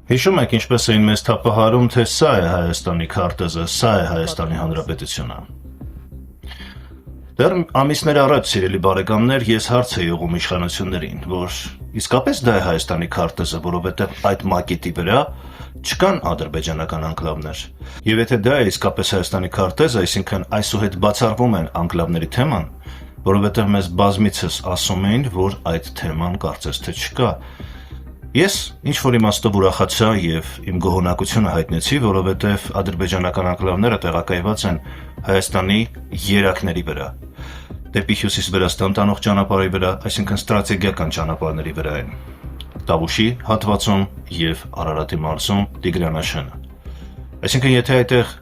Հիշում եք ինչպես էին մեզ թափահարում, թե սա է Հայաստանի քարտեզը, սա է Հայաստանի Հանրապետությունը։ Դեռ ամիսներ առաջ, սիրելի բարեկամներ, ես հարց էի ուղղում իշխանություններին, որ իսկապես դա է Հայաստանի քարտեզը, որովհետև այդ մակետի վրա չկան ադրբեջանական անկլավներ։ Եվ եթե դա է իսկապես Հայաստանի քարտեզը, այսինքն այսուհետ բացառվում են անկլավների թեման, որովհետև մեզ բազմիցս ասում էին, որ այդ թեման կարծես թե չկա։ Ես ինչ-որ իմաստով ուրախացա և իմ գոհունակությունը հայտնեցի, որովհետև ադրբեջանական անկլավները տեղակայված են Հայաստանի երակների վրա, դեպի հյուսիս Վրաստան տանող ճանապարհի վրա, այսինքն ստրատեգիական ճանապարհների վրա են, Տավուշի հատվածում և Արարատի մարզում Տիգրանաշենը։ Այսինքն եթե այդտեղ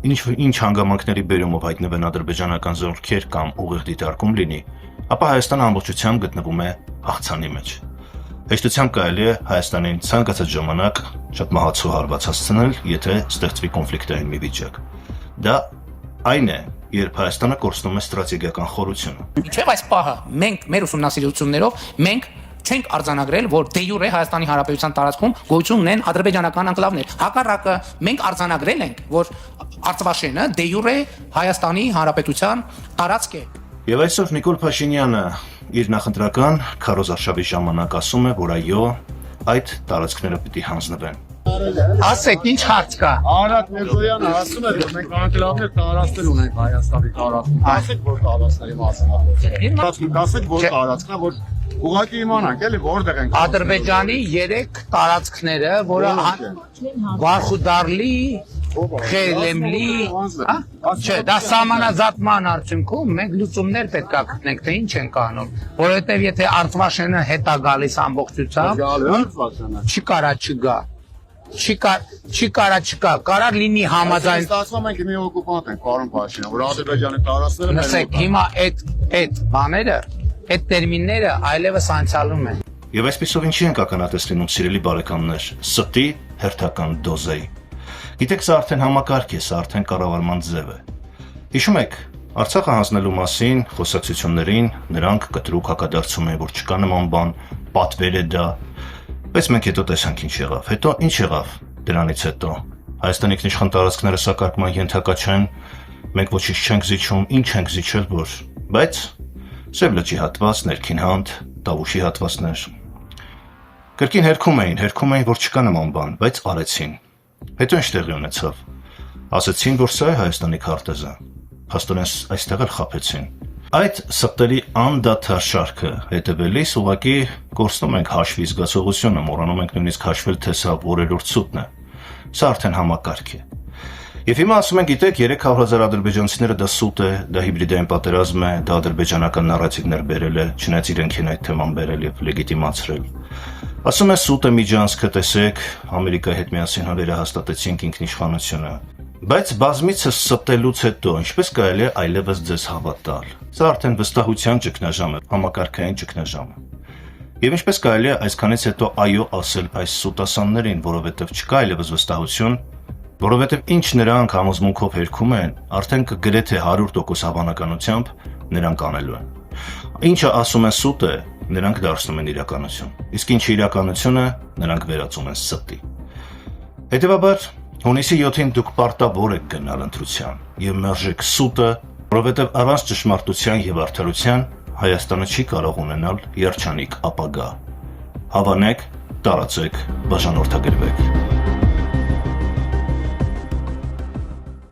ինչ հանգամանքների բերումով հայտնվեն ադրբեջանական զորքեր կամ ուղիղ դիտարկում լինի, ապա Հայաստանը ամբողջությամբ գտնվում է աղցանի մեջ։ Հեշտությամբ կարելի է Հայաստանին ցանկացած ժամանակ շատ մահացու հարված հասցնել, եթե ստեղծվի կոնֆլիկտային մի վիճակ։ Դա այն է, երբ Հայաստանը կորցնում է ստրատեգիական խորությունը։ Ինչեւ այս պահը մենք մեր ուսումնասիրություններով մենք չենք արձանագրել, որ դե յուրե Հայաստանի Հանրապետության տարածքում գոյություն ունեն ադրբեջանական անկլավներ։ Հակառակը մենք արձանագրել ենք, որ Արցախաշենը դե յուրե Հայաստանի Հանրապետության տարածք է։ Եվ այսօր Նիկոլ Փաշինյանը իր նախընտրական քարոզարշավի ժամանակ ասում է, որ այո, այդ տարածքները պիտի հանձնվեն։ Ասեք, ինչ հարց կա։ Արարատ Միրզոյանը ասում է, որ մենք անկլավներ տարածքներ ունենք Հայաստանի տարածքում։ Ասեք, որ տարածքների մասին։ Ասեք, որ տարածքն է, որ ուղղակի իմանանք, էլի որտեղ ենք։ Ադրբեջանի 3 տարածքները, որը Վարխուդարլի, Խելեմլի, չէ, դա սահմանազատման արդյունքում մենք լուծումներ պետք է գտնենք, թե ինչ ենք անում, որովհետև եթե Արցախաշենը հետ է գալիս ամբողջությամբ, չի կարա չգա։ Չի կարա, կարար լինի համաձայն։ Ստացվում ենք մի օկուպանտ ենք, պարոն Փաշինյան, որ Ադրբեջանի տարածքները։ Լսեք, հիմա այդ բաները, այդ տերմինները այլևս անցյալում են։ Եվ այսպիսով ինչի ենք ականատես լինում, սիրելի բարեկամներ, ստի հերթական դոզայի։ Գիտեք, սա արդեն համակարգ է, սա արդեն կառավարման ձև է։ Հիշում եք, Արցախը հանձնելու մասին խոսակցություններին նրանք կտրուկ հակադարձում են, որ չկա նման բան, պատվեր է դա, բայց մենք հետո տեսանք ինչ եղավ։ Հետո ինչ եղավ դրանից հետո։ Հայաստանի ինքնիշխան տարածքները սակարկման ենթակա չեն, մենք ոչինչ չենք զիջում, ինչ ենք զիջել, որ, բայց Սև լճի հատված, ներքին հանդ, Տավուշի հատվածներ։ Կրկին հերքում էին, որ չկա նման բան, բայց արեցին։ Հետո ինչ տեղի ունեցավ։ Ասեցին, որ սա է Հայաստանի քարտեզը։ Փաստորեն այստեղ էլ խաբեցին։ Այդ սխտերի անդադար շարքը հետևելիս ուղղակի կորցնում ենք հաշվի զգացողությունը, մոռանում ենք նույնիսկ հաշվել, թե սա որերորդ սուտն է։ Սա արդեն համակարգ է։ Եվ հիմա ասում են, գիտեք, 300,000 ադրբեջանցիները դա սուտ է, դա հիբրիդային պատերազմ է, դա ադրբեջանական նարատիվներ բերել է, չնայած իրենք են այդ թեման բերել եւ լեգիտիմացրել։ Ասում է սուտ է միջանցքը, տեսեք, Ամերիկայի հետ միասին վերահաստատեցինք ինքնիշխանությունը։ Բայց բազմիցս ստելուց հետո ինչպես կարելի է այլևս ձեզ հավատալ։ Սա արդեն վստահության ճգնաժամ է, համակարգային ճգնաժամ է։ Եվ ինչպես կարելի է այսքանից հետո այո ասել այս սուտասաններին, որովհետև չկա այլևս վստահություն, որովհետև ինչ նրանք համոզմունքով հերքում են, արդեն գրեթե 100% հավանականությամբ նրանք անելու են։ Ինչը ասում են սուտ է, նրանք դարձնում են իրականություն։ Իսկ ինչը իրականություն է, նրանք վերածում են ստի։ Հետևաբար հունիսի 7-ին դուք պարտավոր եք գնալ ընտրության եւ մերժեք սուտը, որովհետև առանց ճշմարտության եւ արդարության Հայաստանը չի կարող ունենալ երջանիկ ապագա։ Հավանեք, տարածեք, բաժանորդագրվեք։